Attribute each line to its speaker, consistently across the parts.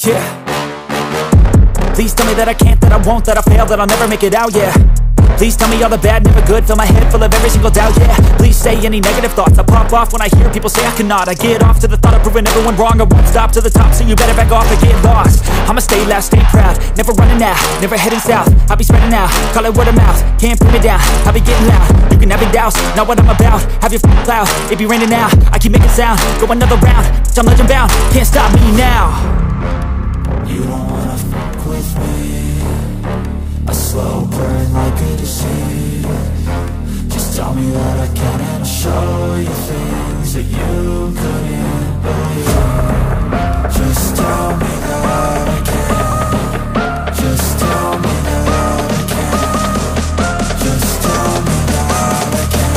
Speaker 1: Yeah. Please tell me that I can't, that I won't, that I fail, that I'll never make it out, yeah. Please tell me all the bad, never good. Fill my head full of every single doubt, yeah. Please say any negative thoughts. I pop off when I hear people say I cannot. I get off to the thought of proving everyone wrong. I won't stop to the top, so you better back off and get lost. I'ma stay loud, stay proud, never running out, never heading south. I'll be spreading out, call it word of mouth. Can't put me down, I'll be getting loud. You can have your doubts, not what I'm about. Have your f***ing cloud, it be raining now. I keep making sound, go another round. I'm legend bound, can't stop me now.
Speaker 2: You don't wanna fuck with me. A slow burn like a disease. Just tell me that I can and I'll show you things that you couldn't believe. Just tell me that I can. Just tell me that I can. Just tell me that I can.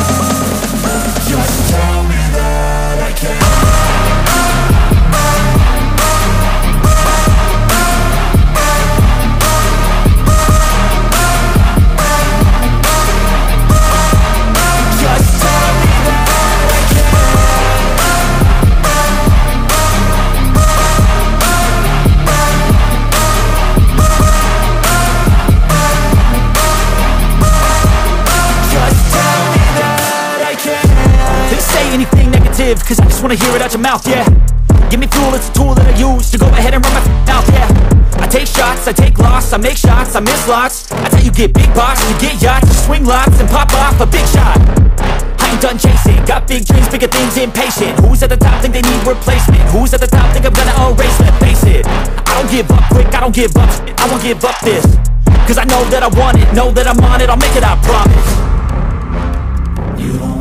Speaker 2: Just tell me that I can.
Speaker 1: Cause I just wanna hear it out your mouth, yeah. Give me fuel, it's a tool that I use to go ahead and run my mouth, yeah. I take shots, I take loss, I make shots, I miss lots. That's how you get big box, you get yachts, you swing lots and pop off a big shot. I ain't done chasing, got big dreams, bigger things, impatient. Who's at the top think they need replacement? Who's at the top think I'm gonna erase them? Face it, I don't give up quick, I don't give up shit, I won't give up this. Cause I know that I want it, know that I'm on it, I'll make it, I promise.
Speaker 2: You don't